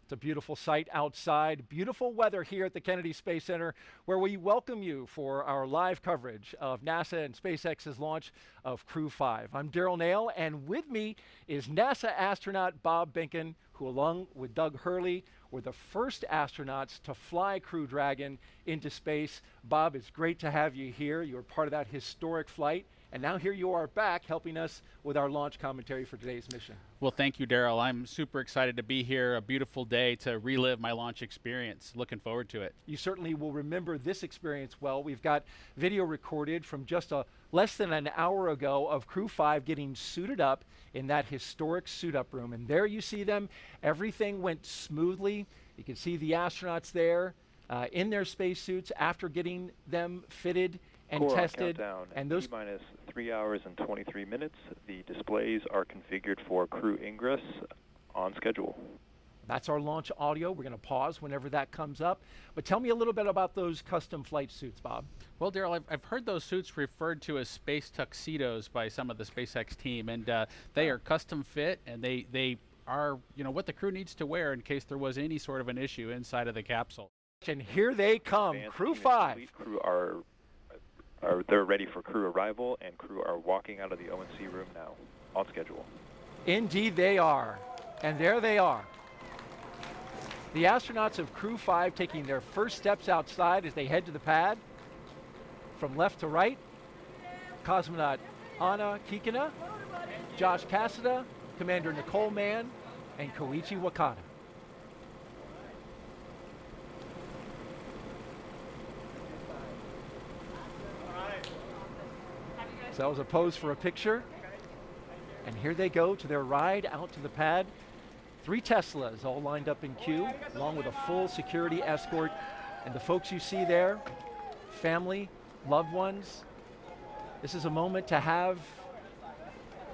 It's a beautiful sight outside, beautiful weather here at the Kennedy Space Center, where we welcome you for our live coverage of NASA and SpaceX's launch of Crew-5. I'm Daryl Nail, and with me is NASA astronaut Bob Behnken, who along with Doug Hurley were the first astronauts to fly Crew Dragon into space. Bob, it's great to have you here. You were part of that historic flight. And now here you are back helping us with our launch commentary for today's mission. Well, thank you, Daryl. I'm super excited to be here. A beautiful day to relive my launch experience. Looking forward to it. You certainly will remember this experience well. We've got video recorded from just less than an hour ago of Crew-5 getting suited up in that historic suit-up room. And there you see them. Everything went smoothly. You can see the astronauts there in their spacesuits after getting them fitted and Core tested. Countdown, and those T-minus 3 hours and 23 minutes. The displays are configured for crew ingress on schedule. That's our launch audio. We're going to pause whenever that comes up. But tell me a little bit about those custom flight suits, Bob. Well, Daryl, I've heard those suits referred to as space tuxedos by some of the SpaceX team, and they are custom fit, and they are, what the crew needs to wear in case there was any sort of an issue inside of the capsule. And here they come, Crew-5. Crew they're ready for crew arrival, and crew are walking out of the O&C room now, on schedule. Indeed they are, and there they are. The astronauts of Crew-5 taking their first steps outside as they head to the pad. From left to right, cosmonaut Anna Kikina, Josh Cassada, Commander Nicole Mann, and Koichi Wakata. So that was a pose for a picture. And here they go to their ride out to the pad. 3 Teslas all lined up in queue, along with a full security escort. And the folks you see there, family, loved ones. This is a moment to have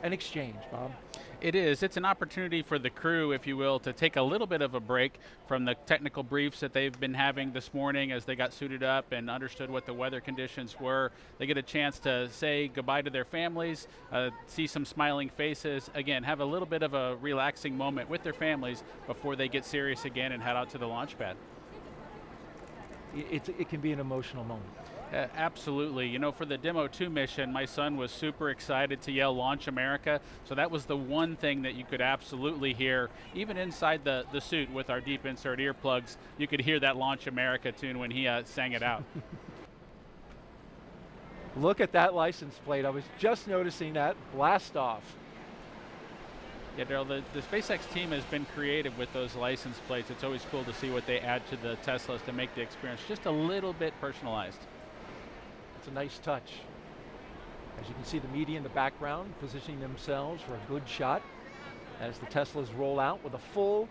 an exchange, Bob. It is. It's an opportunity for the crew, if you will, to take a little bit of a break from the technical briefs that they've been having this morning as they got suited up and understood what the weather conditions were. They get a chance to say goodbye to their families, see some smiling faces, again, have a little bit of a relaxing moment with their families before they get serious again and head out to the launch pad. It can be an emotional moment. Absolutely. For the Demo 2 mission, my son was super excited to yell Launch America. So that was the one thing that you could absolutely hear. Even inside the suit with our deep insert earplugs, you could hear that Launch America tune when he sang it out. Look at that license plate. I was just noticing that. Blast off. Yeah, Daryl, the SpaceX team has been creative with those license plates. It's always cool to see what they add to the Teslas to make the experience just a little bit personalized. It's a nice touch. As you can see, the media in the background positioning themselves for a good shot as the Teslas roll out with a full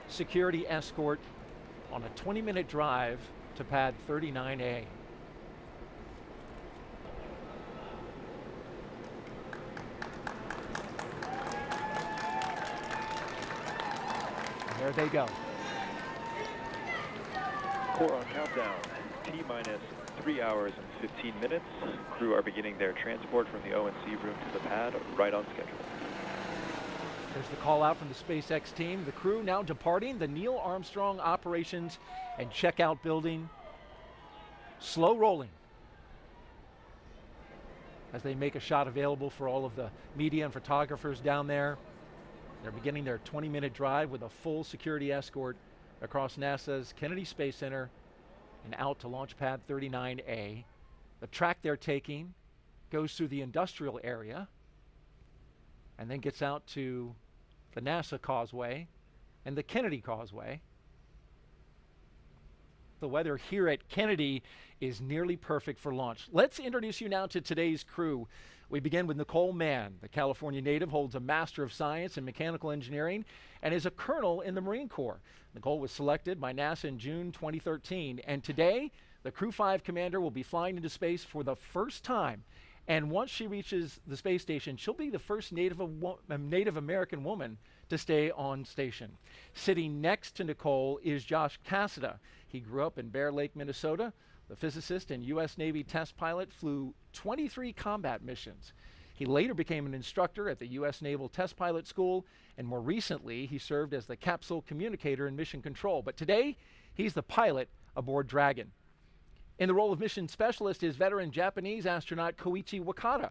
security escort on a 20-minute drive to pad 39A. And there they go. Core on countdown, T-minus 3 hours and 15 minutes. Crew are beginning their transport from the O&C room to the pad, right on schedule. There's the call out from the SpaceX team. The crew now departing the Neil Armstrong Operations and Checkout Building. Slow rolling as they make a shot available for all of the media and photographers down there. They're beginning their 20-minute drive with a full security escort across NASA's Kennedy Space Center and out to launch pad 39A. The track they're taking goes through the industrial area and then gets out to the NASA Causeway and the Kennedy Causeway. The weather here at Kennedy is nearly perfect for launch. Let's introduce you now to today's crew. We begin with Nicole Mann. The California native holds a Master of Science in Mechanical Engineering and is a colonel in the Marine Corps. Nicole was selected by NASA in June 2013, and today the Crew-5 commander will be flying into space for the first time. And once she reaches the space station, she'll be the first Native American woman to stay on station. Sitting next to Nicole is Josh Cassada. He grew up in Bear Lake, Minnesota. The physicist and U.S. Navy test pilot flew 23 combat missions. He later became an instructor at the U.S. Naval Test Pilot School, and more recently, he served as the capsule communicator in mission control. But today, he's the pilot aboard Dragon. In the role of mission specialist is veteran Japanese astronaut Koichi Wakata.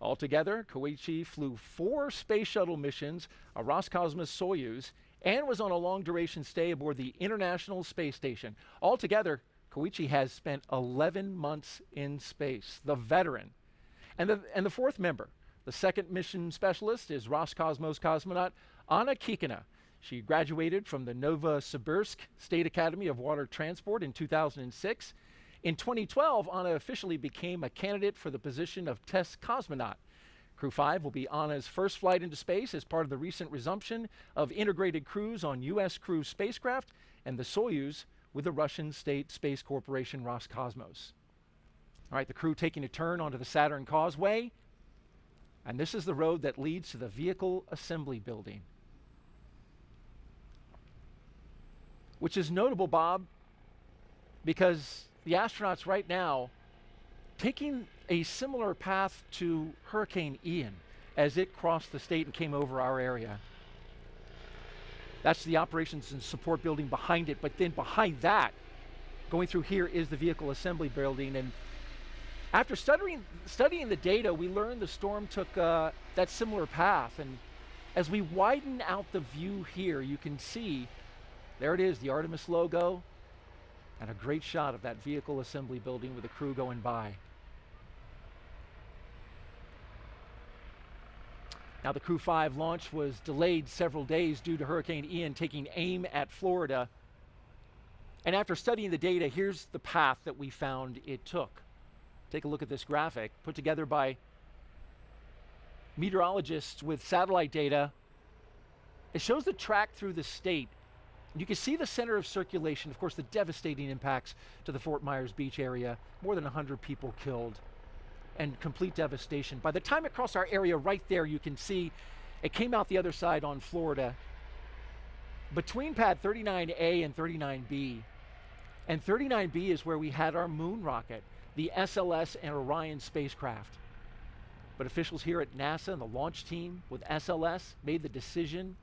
Altogether, Koichi flew 4 space shuttle missions, a Roscosmos Soyuz, and was on a long-duration stay aboard the International Space Station. Altogether, Koichi has spent 11 months in space, the veteran. And the 4th member, the 2nd mission specialist, is Roscosmos cosmonaut Anna Kikina. She graduated from the Novosibirsk State Academy of Water Transport in 2006. In 2012, Anna officially became a candidate for the position of test cosmonaut. Crew-5 will be Anna's first flight into space as part of the recent resumption of integrated crews on U.S. Crew spacecraft and the Soyuz with the Russian State Space Corporation Roscosmos. All right, the crew taking a turn onto the Saturn Causeway, and this is the road that leads to the Vehicle Assembly Building. Which is notable, Bob, because the astronauts right now taking a similar path to Hurricane Ian as it crossed the state and came over our area. That's the operations and support building behind it, but then behind that, going through here, is the Vehicle Assembly Building. And after studying the data, we learned the storm took that similar path. And as we widen out the view here, you can see, there it is, the Artemis logo, and a great shot of that Vehicle Assembly Building with the crew going by. Now, the Crew-5 launch was delayed several days due to Hurricane Ian taking aim at Florida. And after studying the data, here's the path that we found it took. Take a look at this graphic put together by meteorologists with satellite data. It shows the track through the state. You can see the center of circulation, of course, the devastating impacts to the Fort Myers Beach area, more than 100 people killed, and complete devastation. By the time it crossed our area right there, you can see it came out the other side on Florida. Between pad 39A and 39B, and 39B is where we had our moon rocket, the SLS and Orion spacecraft. But officials here at NASA and the launch team with SLS made the decision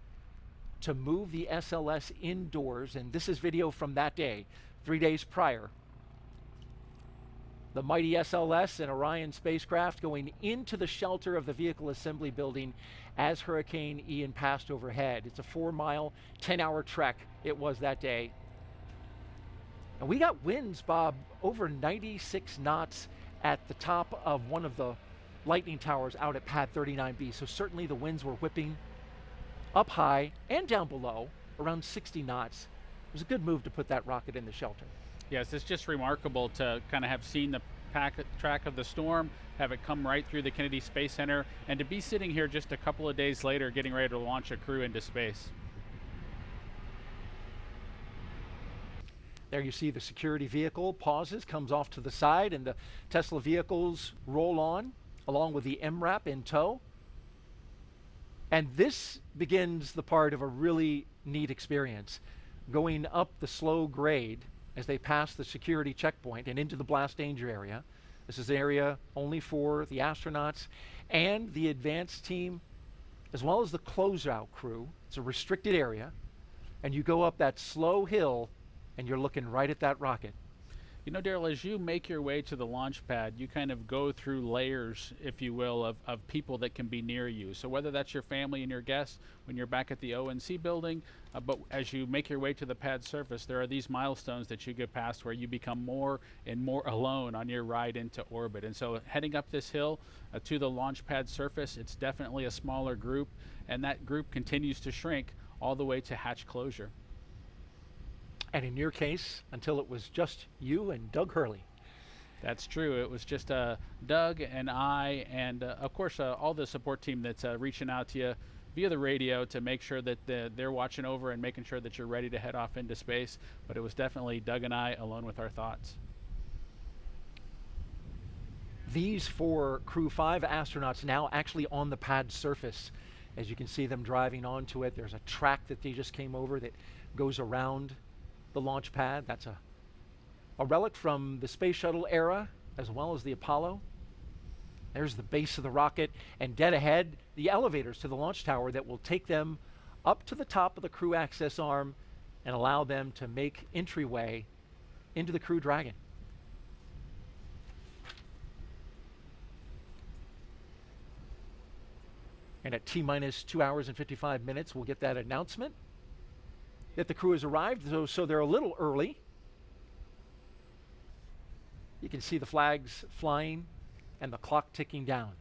to move the SLS indoors, and this is video from that day, 3 days prior. The mighty SLS and Orion spacecraft going into the shelter of the Vehicle Assembly Building as Hurricane Ian passed overhead. It's a 4-mile, 10-hour trek it was that day. And we got winds, Bob, over 96 knots at the top of one of the lightning towers out at pad 39B, so certainly the winds were whipping up high and down below, around 60 knots. It was a good move to put that rocket in the shelter. Yes, it's just remarkable to kind of have seen the track of the storm, have it come right through the Kennedy Space Center, and to be sitting here just a couple of days later getting ready to launch a crew into space. There you see the security vehicle pauses, comes off to the side, and the Tesla vehicles roll on, along with the MRAP in tow. And this begins the part of a really neat experience. Going up the slow grade as they pass the security checkpoint and into the blast danger area. This is an area only for the astronauts and the advanced team, as well as the closeout crew. It's a restricted area. And you go up that slow hill and you're looking right at that rocket. You know, Daryl, as you make your way to the launch pad, you kind of go through layers, if you will, of people that can be near you. So whether that's your family and your guests when you're back at the ONC building, but as you make your way to the pad surface, there are these milestones that you get past where you become more and more alone on your ride into orbit. And so heading up this hill to the launch pad surface, it's definitely a smaller group, and that group continues to shrink all the way to hatch closure. And in your case, until it was just you and Doug Hurley. That's true. It was just Doug and I, and of course all the support team that's reaching out to you via the radio to make sure that they're watching over and making sure that you're ready to head off into space. But it was definitely Doug and I alone with our thoughts. These 4 Crew-5 astronauts now actually on the pad surface. As you can see them driving onto it, there's a track that they just came over that goes around the launch pad. That's a relic from the space shuttle era as well as the Apollo. There's the base of the rocket, and dead ahead, the elevators to the launch tower that will take them up to the top of the Crew access arm and allow them to make entryway into the Crew Dragon. And at T-minus 2 hours and 55 minutes, we'll get that announcement that the crew has arrived, so they're a little early. You can see the flags flying and the clock ticking down.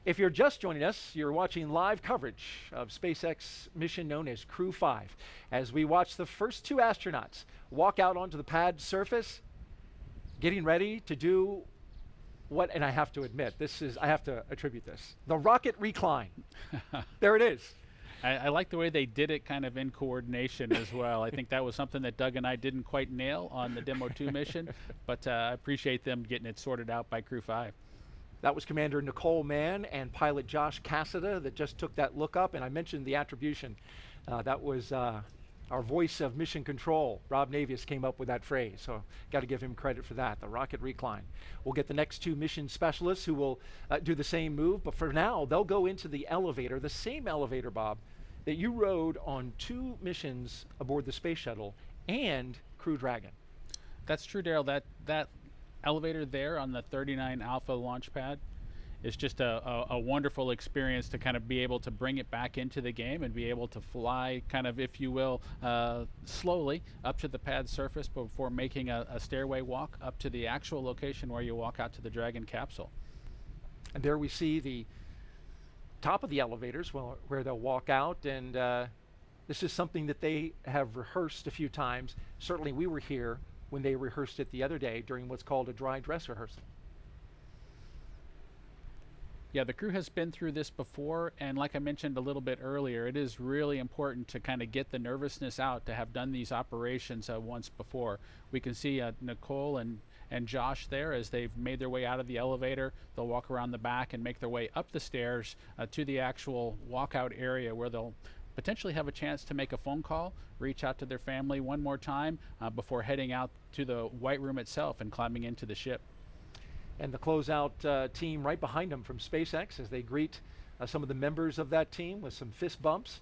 If you're just joining us, you're watching live coverage of SpaceX mission known as Crew-5 as we watch the first 2 astronauts walk out onto the pad surface, getting ready to do what, and I have to admit, I have to attribute this, the rocket recline. There it is. I like the way they did it kind of in coordination as well. I think that was something that Doug and I didn't quite nail on the Demo 2 mission, but I appreciate them getting it sorted out by Crew-5. That was Commander Nicole Mann and pilot Josh Cassada that just took that look up, and I mentioned the attribution. That was our voice of mission control. Rob Navius came up with that phrase, so got to give him credit for that, the rocket recline. We'll get the next 2 mission specialists who will do the same move, but for now, they'll go into the elevator, the same elevator, Bob, that you rode on 2 missions aboard the space shuttle and Crew Dragon. That's true, Daryl. That elevator there on the 39 Alpha launch pad is just a wonderful experience to kind of be able to bring it back into the game and be able to fly kind of, if you will, slowly up to the pad surface before making a stairway walk up to the actual location where you walk out to the Dragon capsule. And there we see the top of the elevators where they'll walk out, and this is something that they have rehearsed a few times. Certainly we were here when they rehearsed it the other day during what's called a dry dress rehearsal. Yeah, the crew has been through this before, and like I mentioned a little bit earlier, it is really important to kind of get the nervousness out to have done these operations once before. We can see Nicole and Josh there as they've made their way out of the elevator. They'll walk around the back and make their way up the stairs to the actual walkout area where they'll potentially have a chance to make a phone call, reach out to their family one more time before heading out to the White Room itself and climbing into the ship. And the closeout team right behind them from SpaceX as they greet some of the members of that team with some fist bumps.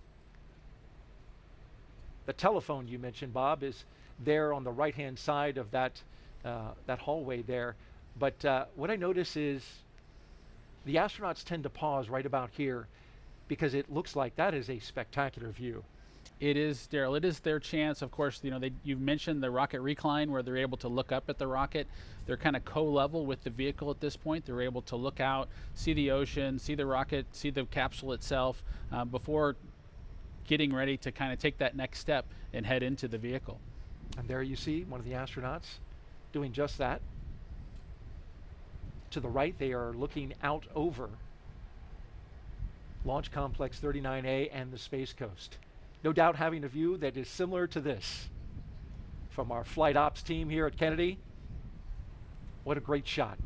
The telephone you mentioned, Bob, is there on the right-hand side of that hallway there. But what I notice is the astronauts tend to pause right about here because it looks like that is a spectacular view. It is, Daryl. It is their chance. Of course, you know, you've mentioned the rocket recline where they're able to look up at the rocket. They're kind of co-level with the vehicle at this point. They're able to look out, see the ocean, see the rocket, see the capsule itself before getting ready to kind of take that next step and head into the vehicle. And there you see one of the astronauts doing just that. To the right, they are looking out over Launch Complex 39A and the Space Coast. No doubt having a view that is similar to this from our flight ops team here at Kennedy. What a great shot.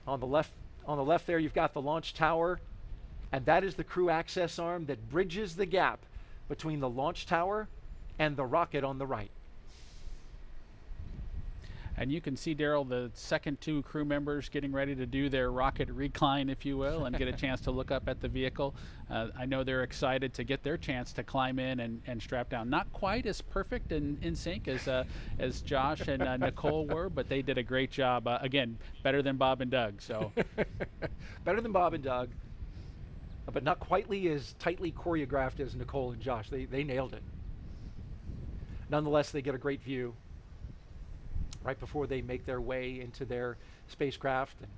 On the left there, you've got the launch tower, and that is the crew access arm that bridges the gap between the launch tower and the rocket on the right. And you can see, Daryl, the second 2 crew members getting ready to do their rocket recline, if you will, and get a chance to look up at the vehicle. I know they're excited to get their chance to climb in and strap down. Not quite as perfect and in sync as Josh and Nicole were, but they did a great job. Again, better than Bob and Doug. So better than Bob and Doug, but not quite as tightly choreographed as Nicole and Josh. They nailed it. Nonetheless, they get a great view right before they make their way into their spacecraft, and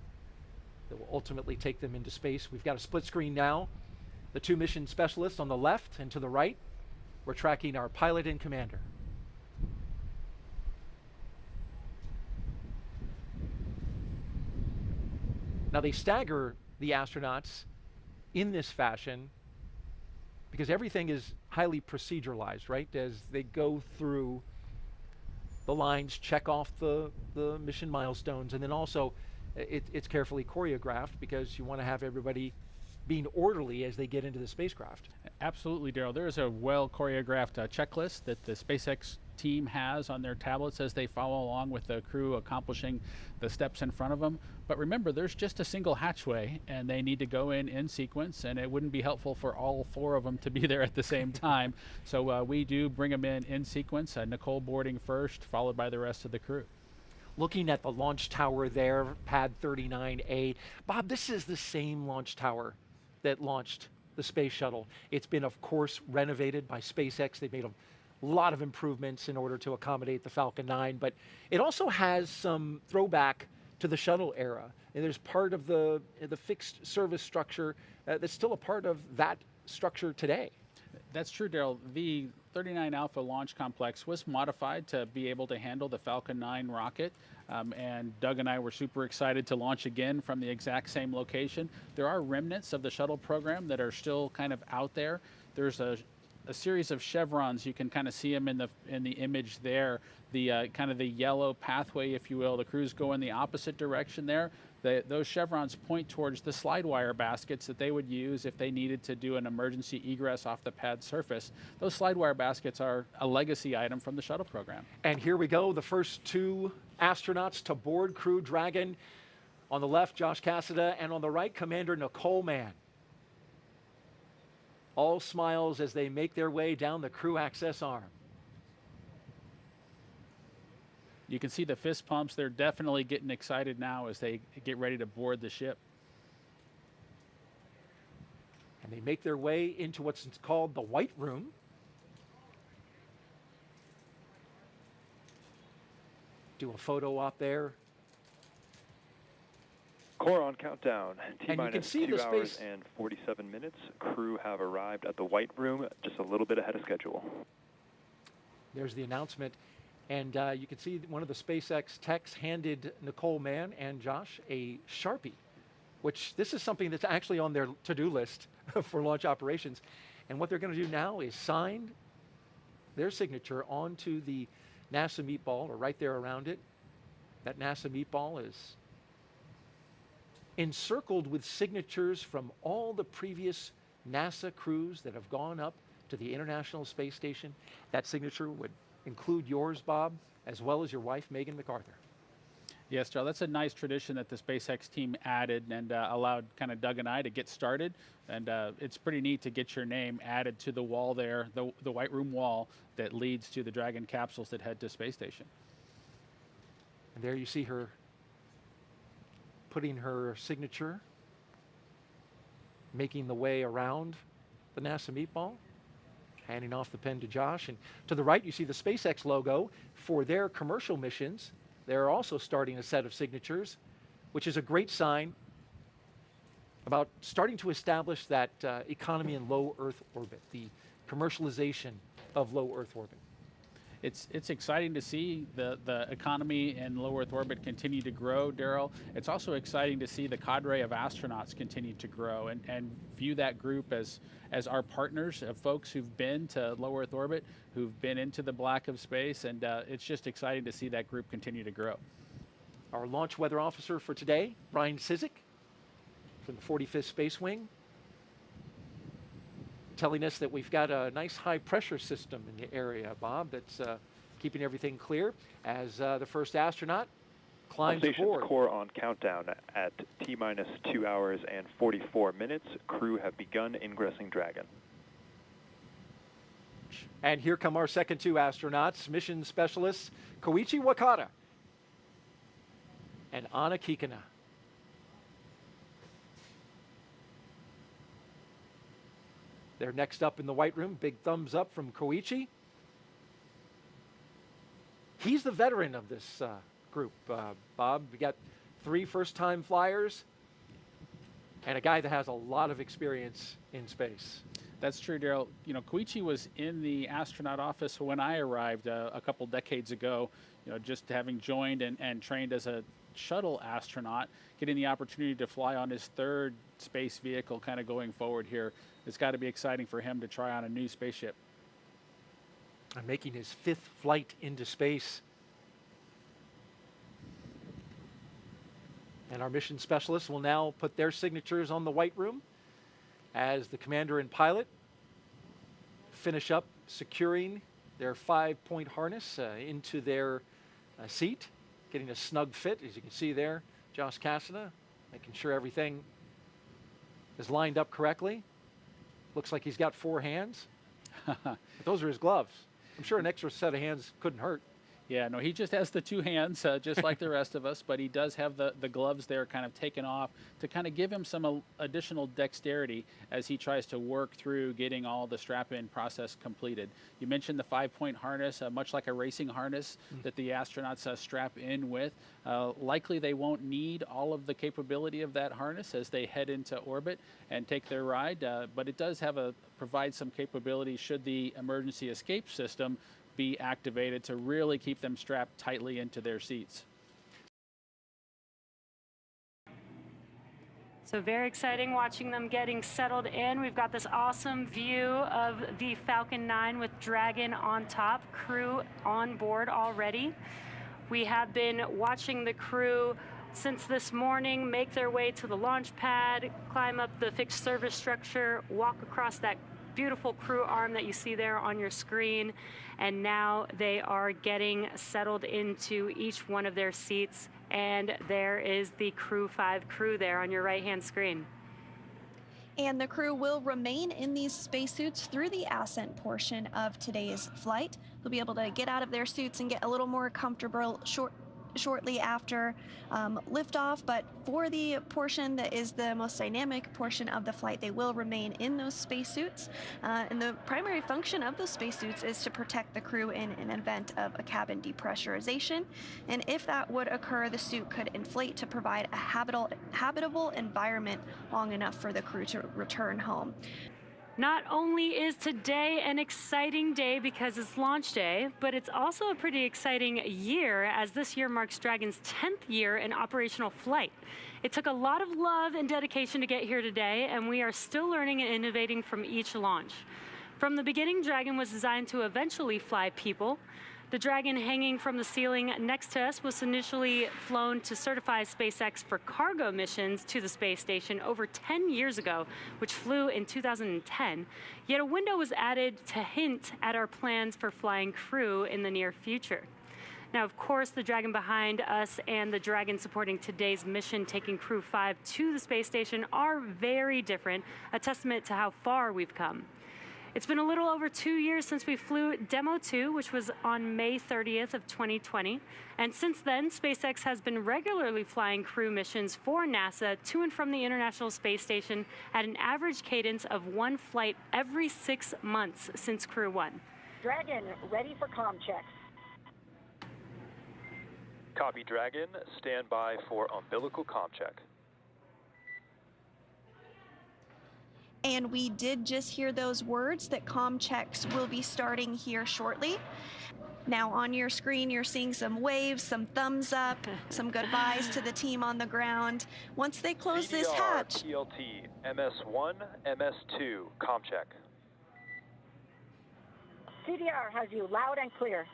that will ultimately take them into space. We've got a split screen now. The 2 mission specialists on the left, and to the right, we're tracking our pilot and commander. Now they stagger the astronauts in this fashion because everything is highly proceduralized, right? As they go through the lines, check off the mission milestones, and then also it's carefully choreographed because you want to have everybody being orderly as they get into the spacecraft. Absolutely, Daryl. There is a well choreographed checklist that the SpaceX team has on their tablets as they follow along with the crew accomplishing the steps in front of them. But remember, there's just a single hatchway, and they need to go in sequence, and it wouldn't be helpful for all 4 of them to be there at the same time. So we do bring them in sequence, Nicole boarding first, followed by the rest of the crew. Looking at the launch tower there, pad 39A. Bob, this is the same launch tower that launched the space shuttle. It's been, of course, renovated by SpaceX. They've made a lot of improvements in order to accommodate the Falcon 9, but it also has some throwback to the shuttle era. And there's part of the fixed service structure that's still a part of that structure today. That's true, Daryl. The 39 Alpha launch complex was modified to be able to handle the Falcon 9 rocket. And Doug and I were super excited to launch again from the exact same location. There are remnants of the shuttle program that are still kind of out there. There's a series of chevrons. You can kind of see them in the image there. The kind of the yellow pathway, if you will. The crews go in the opposite direction there. Those chevrons point towards the slide wire baskets that they would use if they needed to do an emergency egress off the pad surface. Those slide wire baskets are a legacy item from the shuttle program. And here we go, the first 2 astronauts to board Crew Dragon. On the left, Josh Cassada, and on the right, Commander Nicole Mann. All smiles as they make their way down the crew access arm. You can see the fist pumps. They're definitely getting excited now as they get ready to board the ship. And they make their way into what's called the White Room. Do a photo op there. Core on countdown. T-minus 2 hours and 47 minutes. Crew have arrived at the White Room just a little bit ahead of schedule. There's the announcement. And you can see one of the SpaceX techs handed Nicole Mann and Josh a Sharpie, which this is something that's actually on their to-do list for launch operations. And what they're going to do now is sign their signature onto the NASA meatball, or right there around it. That NASA meatball is encircled with signatures from all the previous NASA crews that have gone up to the International Space Station. That signature would include yours, Bob, as well as your wife, Megan MacArthur. Yes, Joe, that's a nice tradition that the SpaceX team added and allowed kind of Doug and I to get started. And it's pretty neat to get your name added to the wall there, the White Room wall that leads to the Dragon capsules that head to space station. And there you see her putting her signature, making the way around the NASA meatball, handing off the pen to Josh. And to the right, you see the SpaceX logo. For their commercial missions, they're also starting a set of signatures, which is a great sign about starting to establish that economy in low Earth orbit, the commercialization of low Earth orbit. It's exciting to see the economy in low Earth orbit continue to grow, Daryl. It's also exciting to see the cadre of astronauts continue to grow and view that group as our partners of folks who've been to low Earth orbit, who've been into the black of space, and it's just exciting to see that group continue to grow. Our launch weather officer for today, Brian Sizik, from the 45th Space Wing, telling us that we've got a nice high pressure system in the area, Bob, that's keeping everything clear as the first astronaut climbs aboard. Core on countdown at T-minus 2 hours and 44 minutes. Crew have begun ingressing Dragon. And here come our second 2 astronauts, mission specialists Koichi Wakata and Anna Kikina. They're next up in the White Room. Big thumbs up from Koichi. He's the veteran of this group, Bob. We got 3 first-time flyers and a guy that has a lot of experience in space. That's true, Daryl. You know, Koichi was in the astronaut office when I arrived a couple decades ago, you know, just having joined and trained as a shuttle astronaut, getting the opportunity to fly on his 3rd space vehicle kind of going forward here. It's got to be exciting for him to try on a new spaceship. And making his 5th flight into space. And our mission specialists will now put their signatures on the White Room as the commander and pilot finish up securing their 5-point harness into their seat, getting a snug fit, as you can see there. Josh Cassada making sure everything is lined up correctly. Looks like he's got 4 hands. But those are his gloves. I'm sure an extra set of hands couldn't hurt. Yeah, no, he just has the 2 hands, just like the rest of us, but he does have the gloves there kind of taken off to kind of give him some additional dexterity as he tries to work through getting all the strap-in process completed. You mentioned the 5-point harness, much like a racing harness that the astronauts strap in with. Likely they won't need all of the capability of that harness as they head into orbit and take their ride, but it does provide some capability should the emergency escape system be activated to really keep them strapped tightly into their seats. So very exciting watching them getting settled in. We've got this awesome view of the Falcon 9 with Dragon on top, crew on board already. We have been watching the crew since this morning make their way to the launch pad, climb up the fixed service structure, walk across that beautiful crew arm that you see there on your screen, and now they are getting settled into each one of their seats, and there is the Crew-5 crew there on your right-hand screen. And the crew will remain in these spacesuits through the ascent portion of today's flight. They'll be able to get out of their suits and get a little more comfortable shortly after liftoff, but for the portion that is the most dynamic portion of the flight, they will remain in those spacesuits. And the primary function of those spacesuits is to protect the crew in an event of a cabin depressurization. And if that would occur, the suit could inflate to provide a habitable environment long enough for the crew to return home. Not only is today an exciting day because it's launch day, but it's also a pretty exciting year, as this year marks Dragon's 10th year in operational flight. It took a lot of love and dedication to get here today, and we are still learning and innovating from each launch. From the beginning, Dragon was designed to eventually fly people. The Dragon hanging from the ceiling next to us was initially flown to certify SpaceX for cargo missions to the space station over 10 years ago, which flew in 2010. Yet a window was added to hint at our plans for flying crew in the near future. Now, of course, the Dragon behind us and the Dragon supporting today's mission, taking Crew-5 to the space station, are very different, a testament to how far we've come. It's been a little over 2 years since we flew Demo 2, which was on May 30th of 2020. And since then, SpaceX has been regularly flying crew missions for NASA to and from the International Space Station at an average cadence of 1 flight every 6 months since Crew 1. Dragon, ready for comm checks. Copy, Dragon. Stand by for umbilical comm check. And we did just hear those words that comm checks will be starting here shortly. Now on your screen, you're seeing some waves, some thumbs up, some goodbyes to the team on the ground. Once they close CDR, this hatch. PLT, MS1, MS2, comm check. CDR has you loud and clear.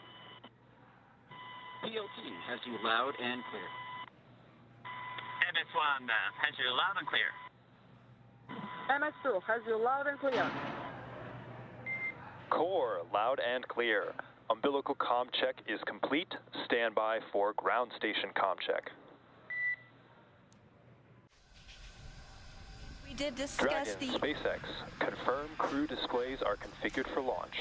PLT has you loud and clear. MS1 has you loud and clear. MS2 has you loud and clear. Core, loud and clear. Umbilical comm check is complete. Stand by for ground station comm check. We did discuss Dragon, SpaceX. Confirm crew displays are configured for launch.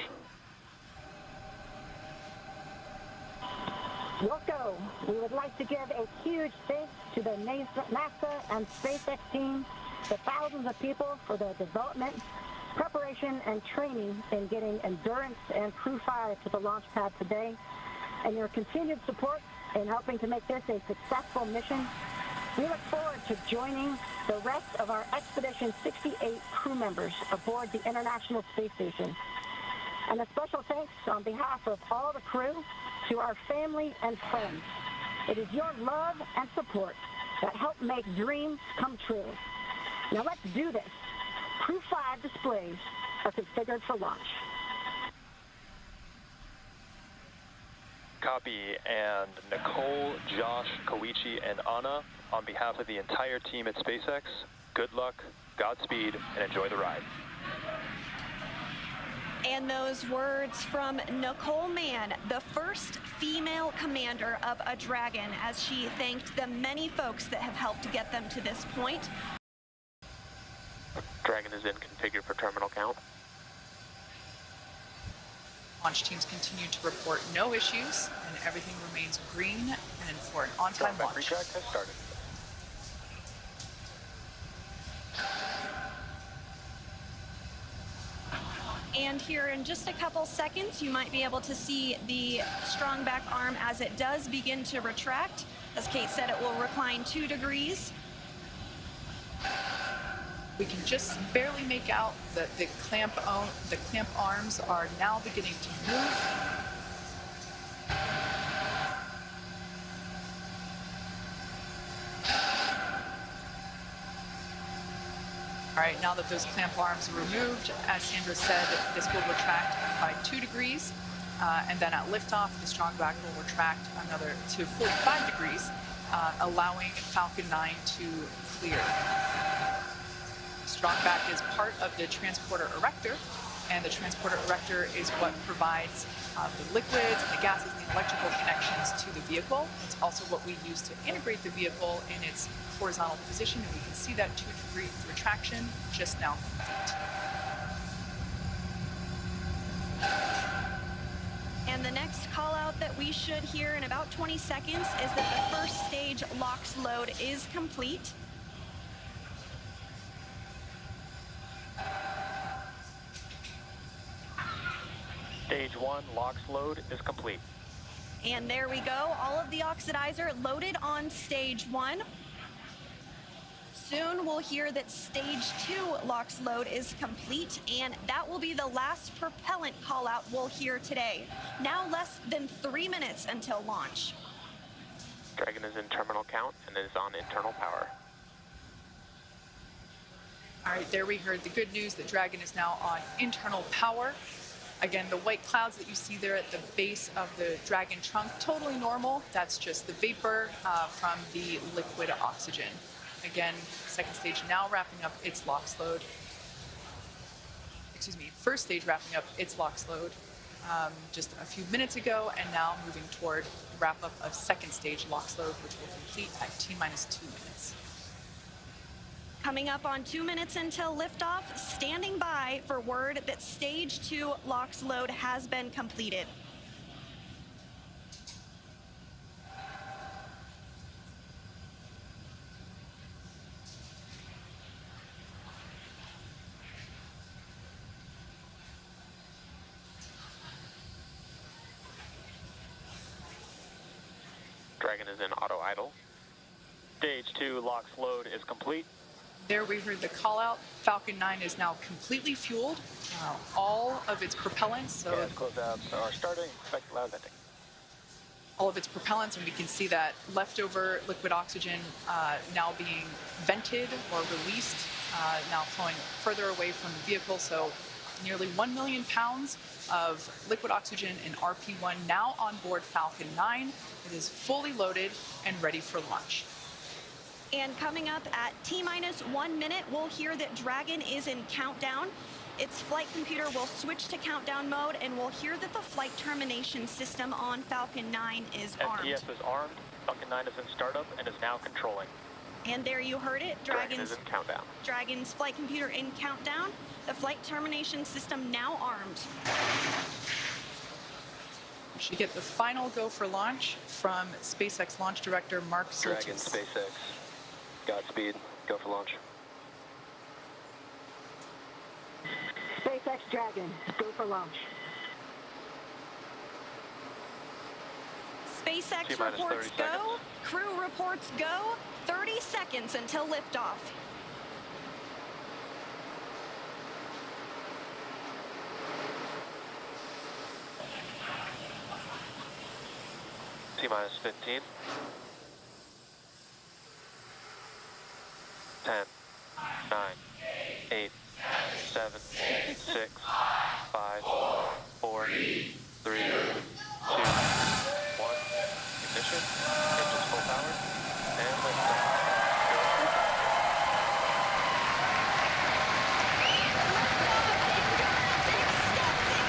Wilco, we would like to give a huge thanks to the NASA and SpaceX team, the thousands of people for their development, preparation, and training in getting Endurance and Crew-5 to the launch pad today, and your continued support in helping to make this a successful mission. We look forward to joining the rest of our Expedition 68 crew members aboard the International Space Station. And a special thanks on behalf of all the crew to our family and friends. It is your love and support that help make dreams come true. Now let's do this. Crew-5 displays are configured for launch. Copy, and Nicole, Josh, Koichi, and Anna, on behalf of the entire team at SpaceX, good luck, Godspeed, and enjoy the ride. And those words from Nicole Mann, the first female commander of a Dragon, as she thanked the many folks that have helped get them to this point. Dragon is in configure for terminal count. Launch teams continue to report no issues, and everything remains green and for an on-time launch. Retract has started. And here in just a couple seconds, you might be able to see the strong back arm as it does begin to retract. As Kate said, it will recline 2 degrees. We can just barely make out that the clamp arms are now beginning to move. All right, now that those clamp arms are removed, as Sandra said, this will retract by 2 degrees, and then at liftoff, the strong back will retract another to 45 degrees, allowing Falcon 9 to clear. Strong back is part of the transporter erector, and the transporter erector is what provides the liquids and the gases and the electrical connections to the vehicle. It's also what we use to integrate the vehicle in its horizontal position, and we can see that 2-degree retraction just now complete. And the next call out that we should hear in about 20 seconds is that the first stage LOX load is complete. Stage 1 LOX load is complete. And there we go, all of the oxidizer loaded on stage 1. Soon we'll hear that stage 2 LOX load is complete, and that will be the last propellant call out we'll hear today. Now less than 3 minutes until launch. Dragon is in terminal count and is on internal power. All right, there we heard the good news that Dragon is now on internal power. Again, the white clouds that you see there at the base of the Dragon trunk, totally normal. That's just the vapor from the liquid oxygen. Again, second stage now wrapping up its LOX load. Excuse me, first stage wrapping up its LOX load just a few minutes ago, and now moving toward wrap up of second stage LOX load, which will complete at T-minus 2 minutes. Coming up on 2 minutes until liftoff, standing by for word that stage 2 LOX load has been completed. Dragon is in auto idle. Stage 2 LOX load is complete. There we heard the call out. Falcon 9 is now completely fueled. All of its propellants. So Gas closeouts are starting. Expect loud venting. All of its propellants, and we can see that leftover liquid oxygen now being vented or released, now flowing further away from the vehicle. So nearly 1 million pounds of liquid oxygen in RP1 now on board Falcon 9. It is fully loaded and ready for launch. And coming up at T-minus 1 minute, we'll hear that Dragon is in countdown. Its flight computer will switch to countdown mode, and we'll hear that the flight termination system on Falcon 9 is armed. STS is armed. Falcon 9 is in startup and is now controlling. And there you heard it. Dragon is in countdown. Dragon's flight computer in countdown. The flight termination system now armed. We should get the final go for launch from SpaceX launch director Mark Zoltus. Dragon, SpaceX. Godspeed. Go for launch. SpaceX Dragon, go for launch. SpaceX T-minus reports 30 go. seconds. Crew reports go. 30 seconds until liftoff. T-minus 15. 10, 9, 8, 7, 6, 5, 4, 3, 2, 1. Ignition. Engines full power. And liftoff. Six steps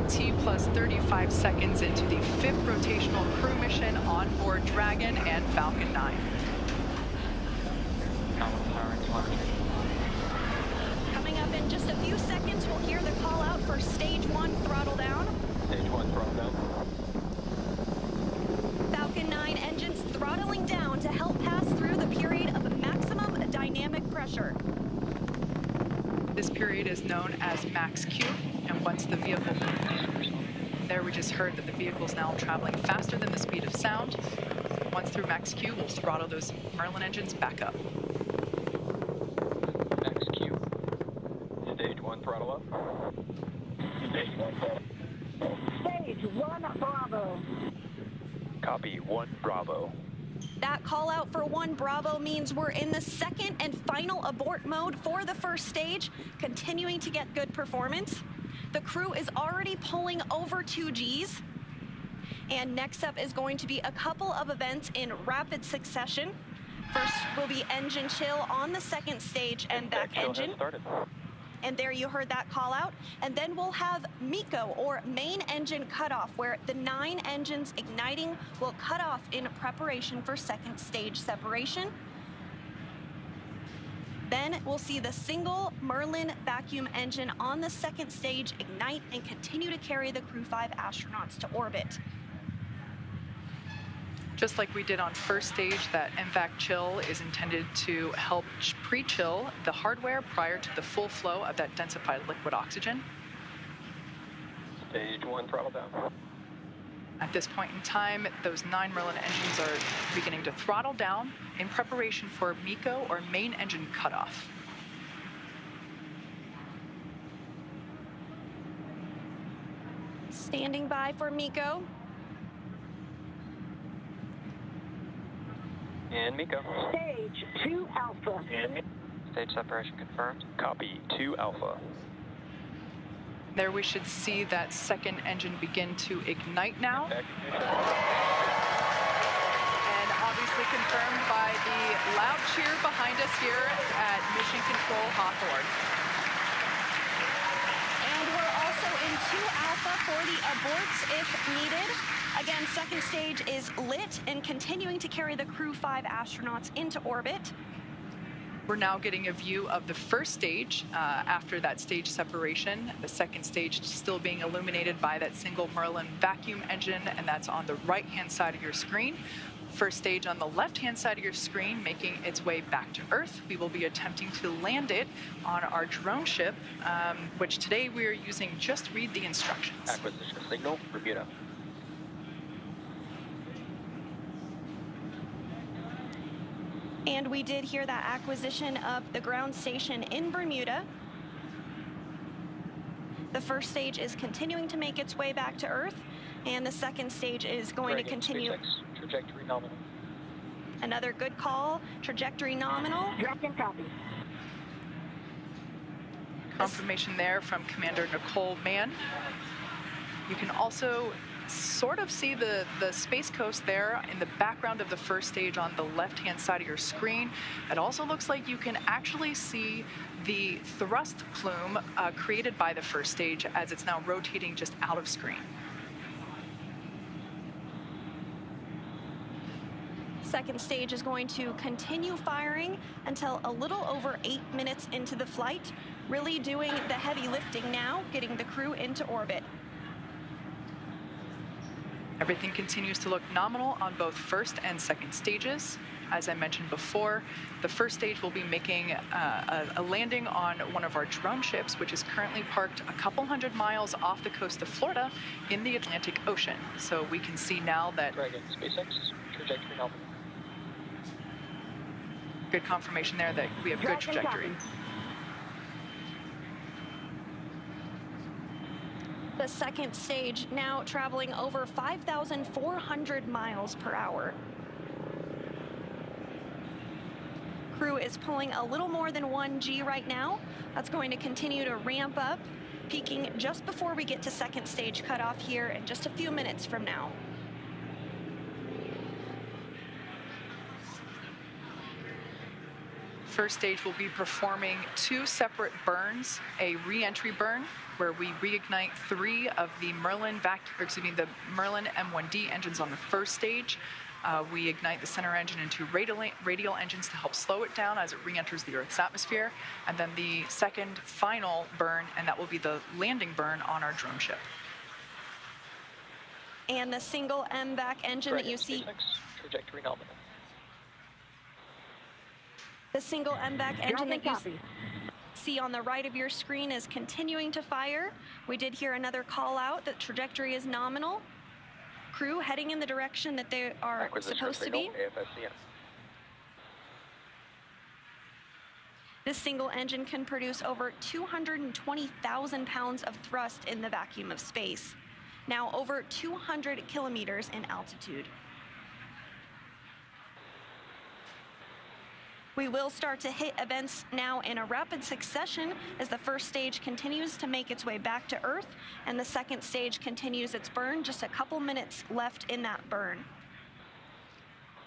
T plus 35 seconds into the 5th rotational crew mission on board Dragon and Falcon 9. Coming up in just a few seconds, we'll hear the call out for stage 1 throttle down. Stage 1 throttle down. Falcon 9 engines throttling down to help pass through the period of maximum dynamic pressure. This period is known as max Q, and once the vehicle, there we just heard that the vehicle is now traveling faster than the speed of sound. Once through max Q, we'll throttle those Merlin engines back up. Max Q. Stage 1 throttle up. Stage 1 throttle. Stage 1 Bravo. Copy, 1 Bravo. That call out for 1 Bravo means we're in the second and final abort mode for the first stage, continuing to get good performance. The crew is already pulling over 2 Gs. And next up is going to be a couple of events in rapid succession. First will be engine chill on the second stage and back engine. And there you heard that call out. And then we'll have MECO, or main engine cutoff, where the 9 engines igniting will cut off in preparation for second stage separation. Then we'll see the single Merlin vacuum engine on the second stage ignite and continue to carry the Crew-5 astronauts to orbit. Just like we did on first stage, that MVAC chill is intended to help pre-chill the hardware prior to the full flow of that densified liquid oxygen. Stage 1 throttle down. At this point in time, those 9 Merlin engines are beginning to throttle down in preparation for MECO, or main engine cutoff. Standing by for MECO. And MECO. Stage 2 Alpha. And stage separation confirmed. Copy, 2 Alpha. There we should see that second engine begin to ignite now. And obviously confirmed by the loud cheer behind us here at Mission Control Hawthorne. And we're also in 2 Alpha for the aborts if needed. Again, second stage is lit and continuing to carry the Crew-5 astronauts into orbit. We're now getting a view of the first stage after that stage separation. The second stage still being illuminated by that single Merlin vacuum engine, and that's on the right-hand side of your screen. First stage on the left-hand side of your screen making its way back to Earth. We will be attempting to land it on our drone ship, which today we are using Just Read the Instructions. Acquisition signal, Bermuda. And we did hear that acquisition of the ground station in Bermuda. The first stage is continuing to make its way back to Earth, and the second stage is going to continue. SpaceX, trajectory nominal. Another good call, trajectory nominal. Dragon copy. Confirmation there from Commander Nicole Mann. You can also sort of see the Space Coast there in the background of the first stage on the left-hand side of your screen. It also looks like you can actually see the thrust plume created by the first stage as it's now rotating just out of screen. Second stage is going to continue firing until a little over 8 minutes into the flight, really doing the heavy lifting now, getting the crew into orbit. Everything continues to look nominal on both first and second stages. As I mentioned before, the first stage will be making a landing on one of our drone ships, which is currently parked a couple hundred miles off the coast of Florida in the Atlantic Ocean. So we can see now that... Dragon, SpaceX, trajectory nominal. Good confirmation there that we have good trajectory. The second stage now traveling over 5,400 miles per hour. Crew is pulling a little more than 1 G right now. That's going to continue to ramp up, peaking just before we get to second stage cutoff here in just a few minutes from now. first stage will be performing 2 separate burns, a re-entry burn where we reignite 3 of the Merlin M1D engines on the first stage. We ignite the center engine and 2 radial engines to help slow it down as it re-enters the Earth's atmosphere. And then the second final burn, and that will be the landing burn on our drone ship. And the single MVAC engine that you see. Trajectory nominal. The single MVAC engine that you see on the right of your screen is continuing to fire. We did hear another call out that trajectory is nominal. Crew heading in the direction that they are supposed to be. This single engine can produce over 220,000 pounds of thrust in the vacuum of space. Now over 200 kilometers in altitude. We will start to hit events now in a rapid succession as the first stage continues to make its way back to Earth and the second stage continues its burn. Just a couple minutes left in that burn.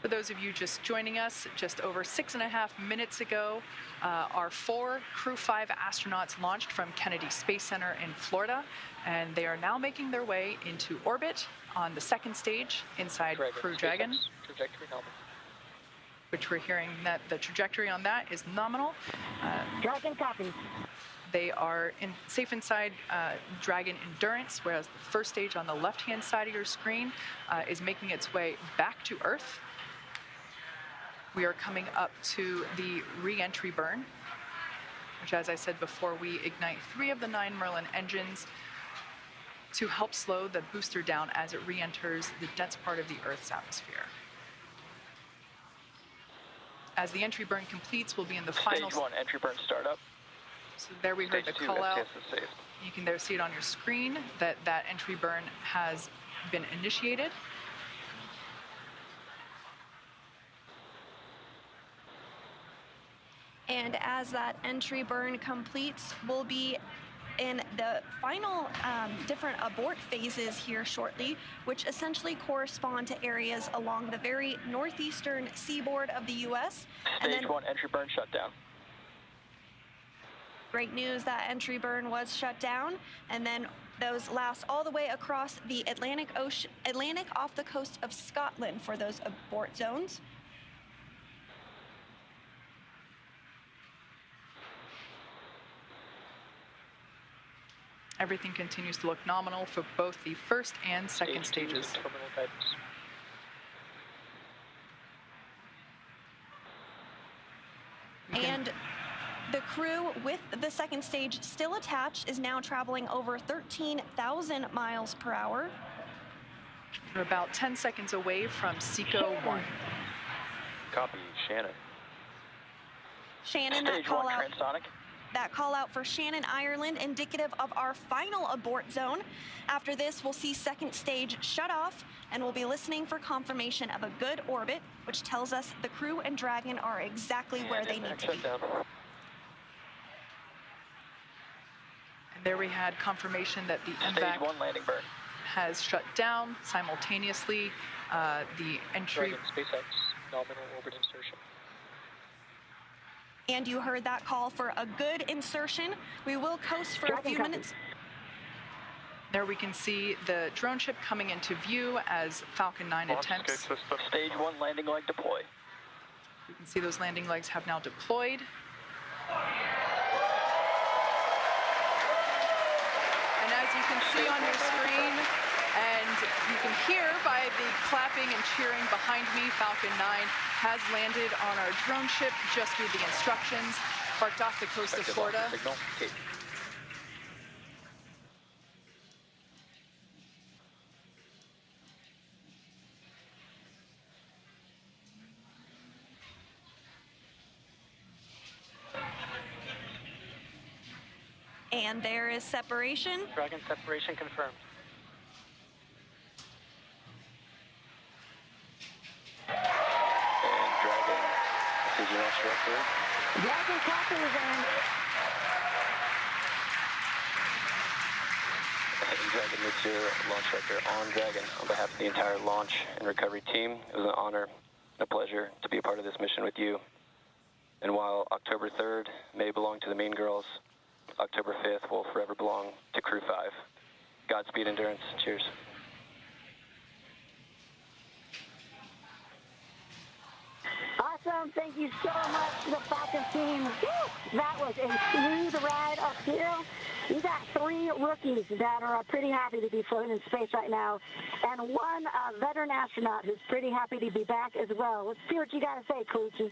For those of you just joining us, just over 6.5 minutes ago, our 4 Crew-5 astronauts launched from Kennedy Space Center in Florida, and they are now making their way into orbit on the second stage inside Crew Dragon. Trajectory nominal. Which we're hearing that the trajectory on that is nominal. Dragon copy. They are safe inside Dragon Endurance, whereas the first stage on the left-hand side of your screen is making its way back to Earth. We are coming up to the re-entry burn, which, as I said before, we ignite 3 of the 9 Merlin engines to help slow the booster down as it re-enters the dense part of the Earth's atmosphere. As the entry burn completes, we'll be in the final... Stage 1, entry burn startup. So there we heard the Stage 2, call out. STS is safe. You can there see it on your screen that that entry burn has been initiated. And as that entry burn completes, we'll be in the final different abort phases here shortly, which essentially correspond to areas along the very northeastern seaboard of the U.S. Stage 1, entry burn shut down. Great news, that entry burn was shut down, and then those last all the way across the Atlantic off the coast of Scotland for those abort zones. Everything continues to look nominal for both the first and second stages. Terminal guidance. And the crew with the second stage still attached is now traveling over 13,000 miles per hour. We're about 10 seconds away from SECO 1. Copy, Shannon. Shannon, Stage 1, transonic. That call out for Shannon, Ireland, indicative of our final abort zone. After this, we'll see second stage shut off, and we'll be listening for confirmation of a good orbit, which tells us the crew and Dragon are exactly where they need to be. And there we had confirmation that the Stage MVAC 1 landing burn. has shut down simultaneously. The entry... Dragon SpaceX, nominal orbit insertion. And you heard that call for a good insertion. We will coast for a few minutes. There we can see the drone ship coming into view as Falcon 9 attempts. Stage 1 landing leg deploy. You can see those landing legs have now deployed. And as you can see on your screen, and you can hear by the clapping and cheering behind me, Falcon 9 has landed on our drone ship just through the instructions, parked off the coast of Florida. Signal. Okay. And there is separation. Dragon separation confirmed. And Dragon, decision launch director. Dragon copy, then. Dragon, this is your launch director on Dragon. On behalf of the entire launch and recovery team, it was an honor and a pleasure to be a part of this mission with you. And while October 3rd may belong to the Mean Girls, October 5th will forever belong to Crew-5. Godspeed, Endurance. Cheers. Awesome. Thank you so much to the Falcon team. Woo! That was a smooth ride uphill. You got 3 rookies that are pretty happy to be floating in space right now, and 1 veteran astronaut who's pretty happy to be back as well. Let's see what you got to say, Coachy.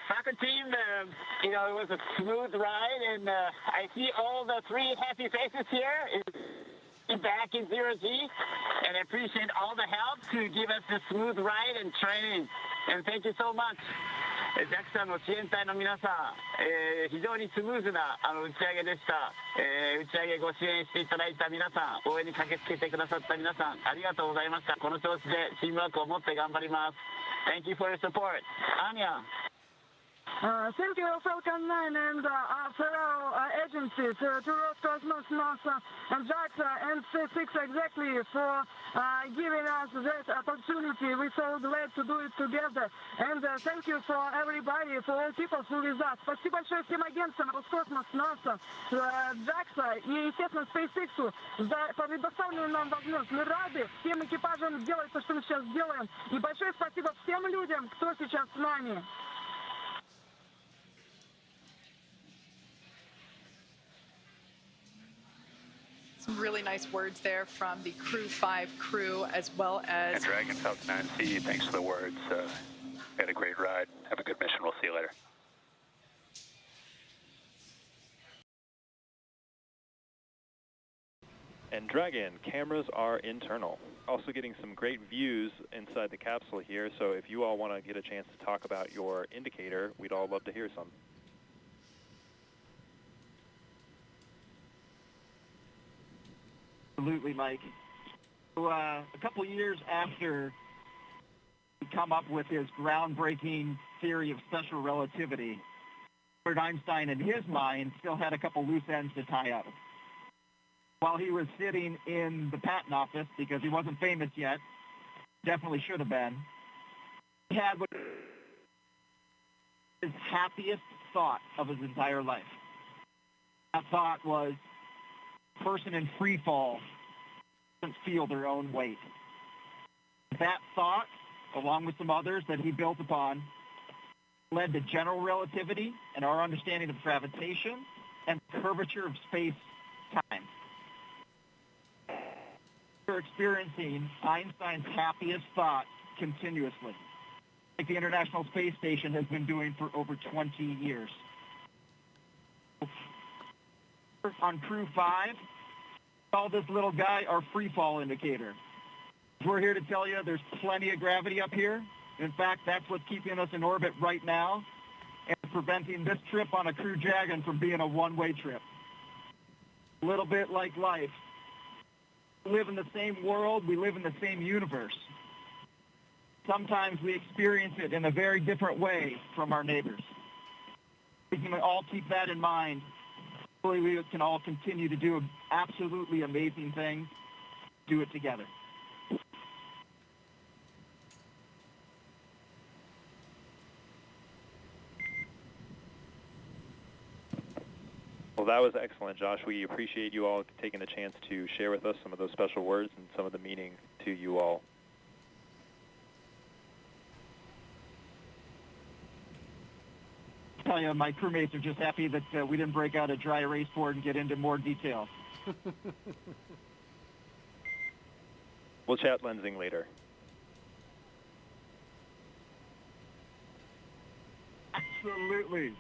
Falcon team, it was a smooth ride, and I see all the 3 happy faces here. Back in 0G, and I appreciate all the help to give us a smooth ride and training. And thank you so much. JAXA の支援隊の皆さん、非常にスムーズな打ち上げでした。打ち上げご支援していただいた皆さん、応援に駆けつけてくださった皆さん、ありがとうございました。この調子でチームワークを持って頑張ります。Thank you for your support. Anya. Thank you, Falcon 9 and our fellow agencies, to Roscosmos, NASA, and JAXA, and SpaceX exactly for giving us that opportunity. We're so glad to do it together. And thank you for everybody, for all people who with us. Спасибо большое всем агентствам Роскосмос, NASA, JAXA и, естественно, SpaceX за предоставленную нам возможность. Мы рады всем экипажам делать то, что мы сейчас делаем. И большое спасибо всем людям, кто сейчас с нами. Some really nice words there from the Crew-5 crew, as well as... And Dragon Falcon 9C, thanks for the words. Had a great ride. Have a good mission. We'll see you later. And Dragon, cameras are internal. Also getting some great views inside the capsule here, so if you all want to get a chance to talk about your indicator, we'd all love to hear some. Absolutely, Mike. So, a couple years after he come up with his groundbreaking theory of special relativity, Albert Einstein, in his mind, still had a couple loose ends to tie up. While he was sitting in the patent office, because he wasn't famous yet, definitely should have been, he had what his happiest thought of his entire life. That thought was, person in free fall doesn't feel their own weight. That thought, along with some others that he built upon, led to general relativity and our understanding of gravitation and curvature of space-time. We're experiencing Einstein's happiest thought continuously, like the International Space Station has been doing for over 20 years. On Crew-5, call this little guy our free fall indicator. We're here to tell you there's plenty of gravity up here. In fact, that's what's keeping us in orbit right now and preventing this trip on a Crew Dragon from being a one-way trip. A little bit like life. We live in the same world, we live in the same universe. Sometimes we experience it in a very different way from our neighbors. We can all keep that in mind. Hopefully we can all continue to do absolutely amazing things, do it together. Well, that was excellent, Josh. We appreciate you all taking the chance to share with us some of those special words and some of the meaning to you all. I tell you, my crewmates are just happy that we didn't break out a dry erase board and get into more detail. We'll chat lensing later. Absolutely.